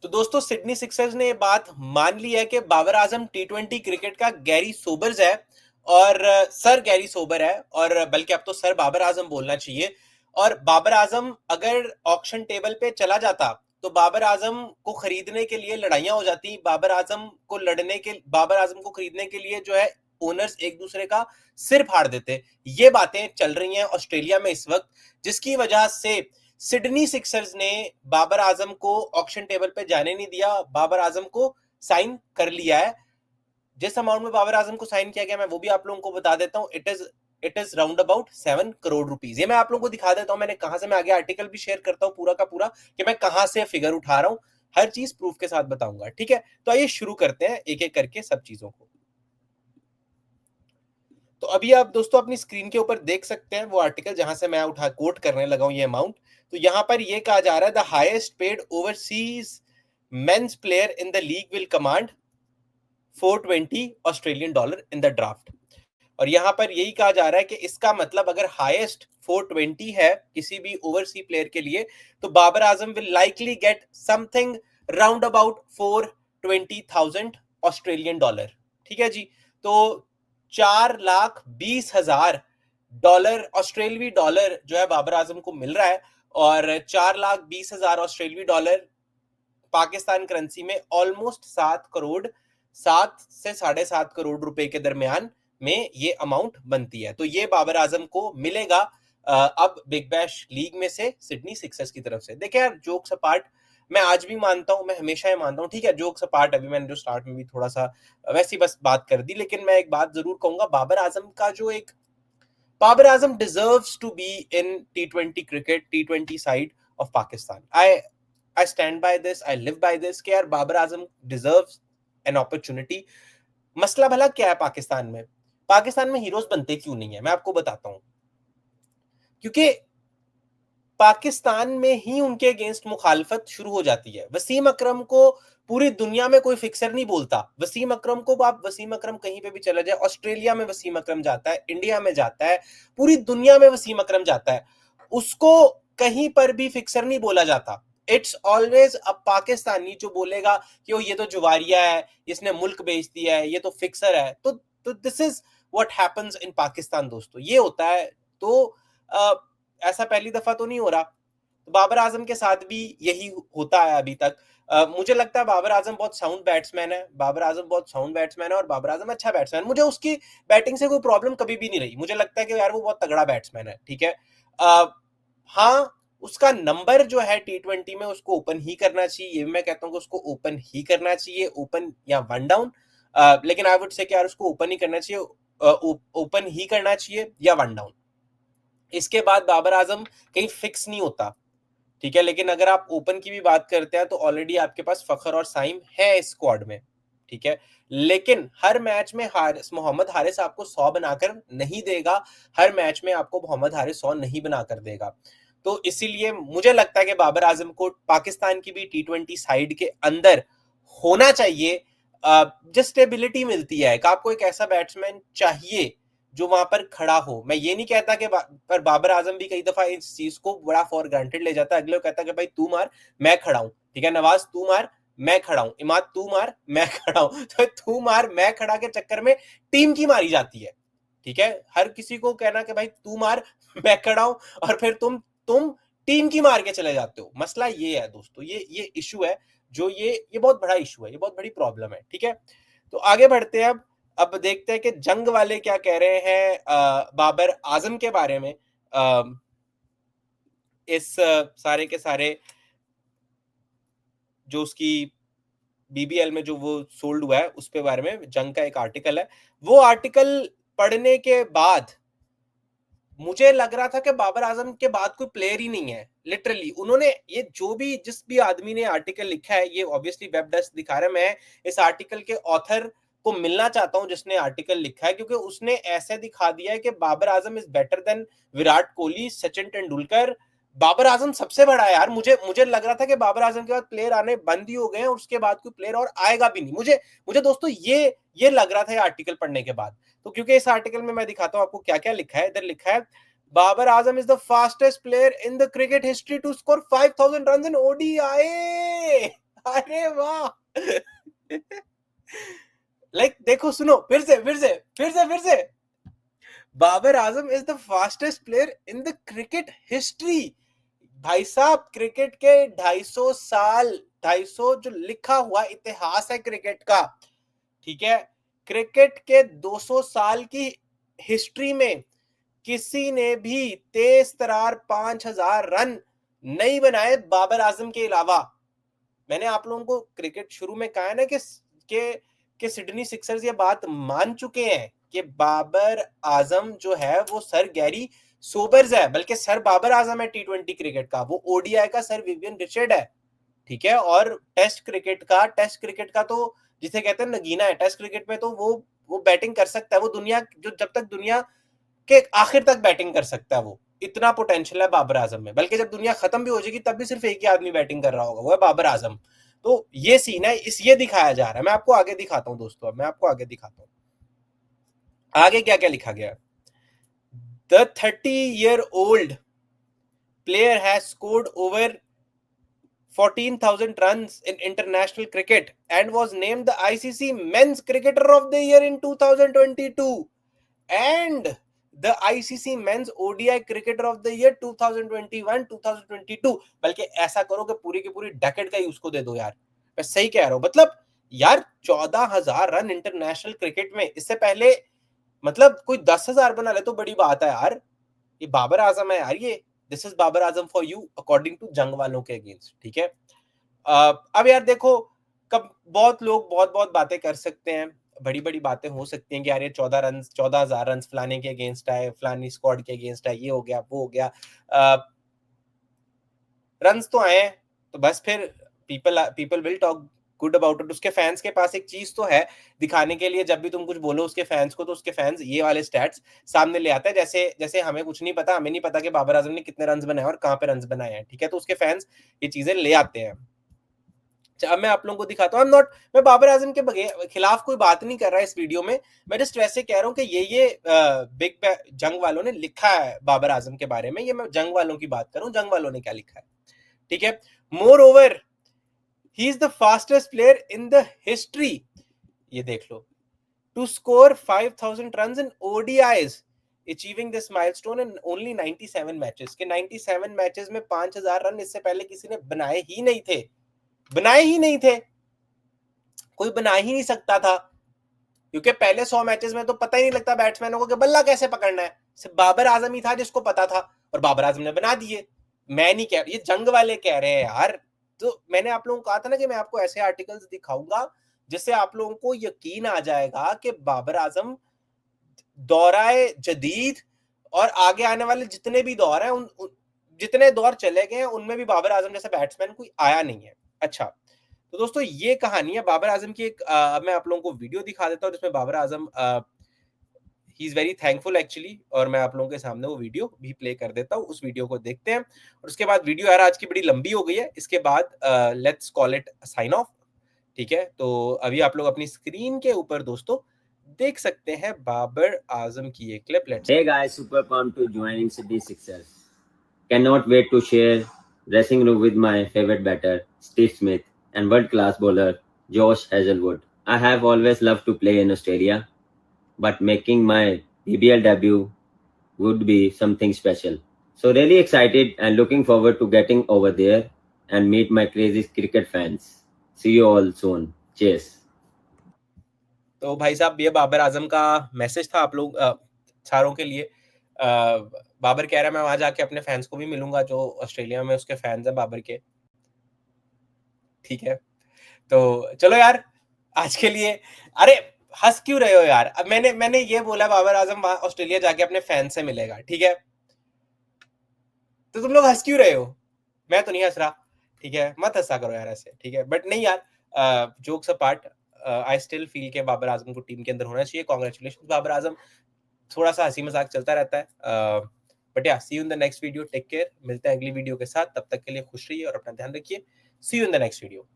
तो दोस्तों Sydney Sixers ने ये बात मान ली है कि बाबर आजम टी20 क्रिकेट का गैरी सोबर्स है और सर गैरी सोबर है, और बल्कि अब तो सर बाबर आजम बोलना चाहिए। और बाबर आजम अगर ऑक्शन टेबल पे चला जाता तो बाबर आजम को खरीदने के लिए लड़ाइयां हो जाती। बाबर आजम को खरीदने के लिए जो है ओनर्स एक दूसरे का सिर फाड़ देते। ये बातें चल रही हैं ऑस्ट्रेलिया में इस वक्त, जिसकी वजह से सिडनी सिक्सर्स ने बाबर आजम को ऑक्शन टेबल पे जाने नहीं दिया, बाबर आजम को साइन कर लिया है। जिस अमाउंट में बाबर आजम को साइन किया गया मैं वो भी आप लोगों को बता देता हूं। It is round about 7 crore rupees. ये मैं आप लोगों को दिखा देता हूं, मैंने कहां से, मैं आगे आर्टिकल भी शेयर करता हूं पूरा का पूरा कि मैं कहां से फिगर उठा रहा हूं। हर चीज प्रूफ के साथ बताऊंगा, ठीक है। तो आइए शुरू करते हैं एक एक करके सब चीजों को। तो अभी आप दोस्तों अपनी स्क्रीन के ऊपर देख सकते हैं वो आर्टिकल जहां से मैं उठा कोट करने लगा हूं ये अमाउंट। तो यहां पर ये कहा जा रहा है the highest paid overseas men's player in the league will command 420 Australian dollar in the draft. और यहां पर यही कहा जा रहा है कि इसका मतलब अगर हाईएस्ट 420 है किसी भी ओवरसी प्लेयर के लिए, तो Babar Azam will likely get something round about 420,000 Australian dollar. ठीक है जी। तो 4,20,000 ऑस्ट्रेलवी डॉलर जो है बाबर आजम को मिल रहा है। और 4,20,000 ऑस्ट्रेलवी डॉलर पाकिस्तान करेंसी में ऑलमोस्ट 7 करोड़, 7 से 7.5 करोड़ रुपए के दरमियान में ये अमाउंट बनती है। तो ये बाबर आजम को मिलेगा अब बिग बैश लीग में से सिडनी सिक्सर्स की तरफ से। देखिए यार, जोक्स अपार्ट, मैं आज भी मानता हूं, मैं हमेशा ही मानता हूं, ठीक है, जोक्स अपार्ट, अभी मैंने जो स्टार्ट में भी थोड़ा सा वैसी बस बात कर दी, लेकिन मैं एक बात जरूर कहूंगा, Babar Azam deserves to be in टी20 क्रिकेट, टी20 side of Pakistan. I stand by this, I live by this कि यार Babar Azam deserves an opportunity. मसला भला क्या है पाकिस्तान में हीरोज बनते क्यों नहीं है, मैं आपको बताता हूं। क्योंकि पाकिस्तान में ही उनके अगेंस्ट मुखालफत शुरू हो जाती है। वसीम अकरम को पूरी दुनिया में कोई फिक्सर नहीं बोलता। वसीम अकरम को, आप वसीम अकरम कहीं पे भी चला जाए, ऑस्ट्रेलिया में वसीम अकरम जाता है, इंडिया में जाता है, पूरी दुनिया में वसीम अकरम जाता है, उसको कहीं पर भी फिक्सर नहीं बोला जाता। इट्स ऑलवेज अ पाकिस्तानी जो बोलेगा कि ये तो जुवारिया है, इसने मुल्क बेच दिया है, ये तो फिक्सर है। तो this is what happens in Pakistan दोस्तों, ये होता है। तो आ, ऐसा पहली दफा तो नहीं हो रहा। तो बाबर आजम के साथ भी यही होता है अभी तक। मुझे लगता है बाबर आजम बहुत साउंड बैट्समैन है, और बाबर आजम अच्छा बैट्समैन, मुझे उसकी बैटिंग से कोई प्रॉब्लम कभी भी नहीं रही। मुझे लगता है कि यार वो बहुत तगड़ा बैट्समैन है, ठीक है। हाँ, उसका नंबर जो है टी20 में उसको ओपन ही करना चाहिए, ये भी मैं कहता हूँ कि उसको ओपन ही करना चाहिए, ओपन या वन डाउन। लेकिन आई वुड से कि यार उसको ओपन ही करना चाहिए, ओपन ही करना चाहिए या वन डाउन। इसके बाद बाबर आजम कहीं फिक्स नहीं होता, ठीक है। लेकिन अगर आप ओपन की भी बात करते हैं तो ऑलरेडी आपके पास फखर और साइम है इस स्क्वाड में, ठीक है। लेकिन हर मैच में मोहम्मद हारिस आपको 100 बनाकर नहीं देगा, हर मैच में आपको मोहम्मद हारिस 100 नहीं बनाकर देगा। तो इसीलिए मुझे लगता है कि बाबर आजम को पाकिस्तान की भी टी20 साइड के अंदर होना चाहिए। जस्ट स्टेबिलिटी मिलती है, आपको एक ऐसा बैट्समैन चाहिए जो वहां पर खड़ा हो। मैं ये नहीं कहता कि पर बाबर आजम भी कई दफा इस चीज को बड़ा फॉर ग्रांटेड ले जाता है। अगले कहता है कि भाई तू मार मैं खड़ा हूं, ठीक है, नवाज तू मार मैं खड़ा हूं, इमाद तू मार मैं खड़ा हूं। तो तू मार मैं खड़ा के चक्कर में टीम की मारी जाती है, ठीक है। हर किसी को कहना कि भाई तू मार मैं खड़ा हूं, और फिर तुम टीम की मार के चले जाते हो। मसला ये है दोस्तों, ये इशू है, जो ये बहुत बड़ा इशू है, ये बहुत बड़ी प्रॉब्लम है, ठीक है। तो आगे बढ़ते हैं। अब देखते हैं कि जंग वाले क्या कह रहे हैं बाबर आजम के बारे में। इस सारे के सारे जो उसकी बीबीएल में जो वो सोल्ड हुआ है उस पे बारे में जंग का एक आर्टिकल है। वो आर्टिकल पढ़ने के बाद मुझे लग रहा था कि बाबर आजम के बाद कोई प्लेयर ही नहीं है। लिटरली उन्होंने ये जो भी जिस भी आदमी ने आर्टिकल लिखा है, ये ऑब्वियसली वेब डेस्क दिखा रहा है, मैं इस आर्टिकल के ऑथर को मिलना चाहता हूं जिसने आर्टिकल लिखा है, क्योंकि उसने ऐसे दिखा दिया है कि Babar Azam is better than Virat Kohli, Sachin Tendulkar. Babar Azam सबसे बड़ा है यार। मुझे मुझे लग रहा था कि बाबर आजम के बाद प्लेयर आने बंद ही हो गए हैं और उसके बाद कोई प्लेयर और आएगा भी नहीं। मुझे दोस्तों ये लग रहा था ये आर्टिकल पढ़ने के बाद। तो क्योंकि इस आर्टिकल में मैं दिखाता हूं आपको क्या क्या लिखा है। इधर लिखा है Babar Azam is the fastest player in the cricket history to score 5,000 run in ODI. अरे वाह। लाइक देखो, सुनो, फिर से Babar Azam is the fastest player in the cricket history. भाई साहब, क्रिकेट के 250 साल, 250 जो लिखा हुआ इतिहास है क्रिकेट का, ठीक है, क्रिकेट के 200 साल की हिस्ट्री में किसी ने भी तेज तरार 5000 रन नहीं बनाए बाबर आजम के अलावा। मैंने आप लोगों को क्रिकेट शुरू में कहा है ना कि सिडनी सिक्सर्स ये बात मान चुके हैं कि बाबर आजम जो है वो सर गैरी सोबर्स है, बल्कि सर बाबर आजम है टी20 क्रिकेट का, वो ओडीआई का सर विवियन रिचर्ड है, ठीक है। और टेस्ट क्रिकेट का तो जिसे कहते हैं नगीना है, टेस्ट क्रिकेट में तो वो बैटिंग कर सकता है, वो दुनिया जो जब तक दुनिया के आखिर तक बैटिंग कर सकता है, वो इतना पोटेंशियल है बाबर आजम में। बल्कि जब दुनिया खत्म भी हो जाएगी तब भी सिर्फ एक ही आदमी बैटिंग कर रहा होगा, वो है बाबर आजम। तो ये सीन है, ये दिखाया जा रहा है। मैं आपको आगे दिखाता हूं दोस्तों, अब मैं आपको आगे दिखाता हूं आगे क्या क्या लिखा गया। The 30-year-old player has scored over 14,000 runs in international cricket and was named the ICC Men's Cricketer of the Year in 2022 and the ICC Men's ODI Cricketer of the Year 2021-2022। बल्कि ऐसा करो कि पूरी की पूरी डेकेड का ही उसको दे दो यार। मैं सही कह रहा हूं, मतलब यार 14,000 रन इंटरनेशनल क्रिकेट में, इससे पहले मतलब कोई 10,000 बना ले तो बड़ी बात है यार। ये बाबर आजम है यार, ये this is Babar Azam for you according to जंग वालों के अगेंस्ट, ठीक है। अब यार देखो, कब बहुत लोग बहुत बहुत बातें कर सकते हैं, बड़ी बड़ी बातें हो सकती हैं कि यार ये 14,000 रन फलाने के अगेंस्ट आए, फलानी स्क्वाड के अगेंस्ट आए, ये हो गया वो हो गया। रन तो आए हैं तो बस फिर people will talk good about it. उसके फैंस के पास एक चीज तो है दिखाने के लिए, जब भी तुम कुछ बोलो उसके फैंस को तो उसके फैंस ये वाले स्टैट्स सामने ले आते हैं। जैसे जैसे हमें कुछ नहीं पता, हमें नहीं पता कि बाबर आजम ने कितने रन बनाए और कहां पे रन बनाए हैं, ठीक है, तो उसके फैंस ये चीजें ले आते हैं। अब मैं आप लोगों को दिखाता हूँ, मैं बाबर आजम के खिलाफ कोई बात नहीं कर रहा इस वीडियो में, मैं जस्ट वैसे कह रहा हूँ कि ये बिग जंग वालों ने लिखा है बाबर आजम के बारे में, ये मैं जंग वालों की बात करूं, जंग वालों ने क्या लिखा है, ठीक है। Moreover he is the fastest player in the history, ये देख लो, to score 5,000 run in ODIs, achieving this milestone in only 97 matches. के 97 मैचेस में 5,000 रन इससे पहले किसी ने बनाए ही नहीं थे, कोई बना ही नहीं सकता था, क्योंकि पहले 100 मैचेस में तो पता ही नहीं लगता बैट्समैनों को कि बल्ला कैसे पकड़ना है, सिर्फ बाबर आजम ही था जिसको पता था और बाबर आजम ने बना दिए। मैं नहीं कह, ये जंग वाले कह रहे हैं यार। तो मैंने आप लोगों को कहा था ना कि मैं आपको ऐसे आर्टिकल्स दिखाऊंगा जिससे आप लोगों को यकीन आ जाएगा कि बाबर आजम दौराए जदीद और आगे आने वाले जितने भी दौर हैं जितने दौर चले गए हैं उनमें भी बाबर आजम जैसा बैट्समैन कोई आया नहीं है। अच्छा, तो दोस्तों ये कहानी है बाबर आजम की। एक मैं आप लोगों को वीडियो दिखा देता हूँ जिसमें Babar Azam he is very thankful actually, और मैं आप लोगों के सामने वो वीडियो भी प्ले कर देता हूँ, उस वीडियो को देखते हैं। और उसके बाद वीडियो यार आज की बड़ी लंबी हो गई है, इसके बाद let's call it sign off, ठीक है। तो अभी आप लोग अपनी स्क्रीन के ऊपर दोस्तों देख सकते हैं बाबर आजम की ये clip. Let's Hey guys, super pumped to joining Sydney Sixers. Cannot wait to share dressing room with my favorite batter, Steve Smith, and world-class bowler, Josh Hazelwood. I have always loved to play in Australia, but making my BBL debut would be something special. So really excited and looking forward to getting over there and meet my crazy cricket fans. See you all soon. Cheers. तो भाई साहब ये बाबर आजम का message था आप लोग सारों के लिए। बाबर कह रहा है मैं वहां जाके अपने फैंस को भी मिलूंगा जो ऑस्ट्रेलिया में उसके फैंस हैं बाबर के, ठीक है। तो चलो यार आज के लिए, अरे हंस क्यों रहे हो यार, अब मैंने ये बोला बाबर आजम ऑस्ट्रेलिया जाके अपने फैंस से मिलेगा, ठीक है, तो तुम लोग हंस क्यों रहे हो? मैं तो नहीं हंस रहा, ठीक है, मत हंसा करो यार ऐसे, ठीक है। बट नहीं यार, jokes apart, I still feel के बाबर आजम को टीम के अंदर होना चाहिए। कॉन्ग्रेचुलेशन बाबर आजम, थोड़ा सा हंसी मजाक चलता रहता है, but yeah see you in the next video, take care, मिलते हैं अगली वीडियो के साथ, तब तक के लिए खुश रहिए और अपना ध्यान रखिए। See you in the next video.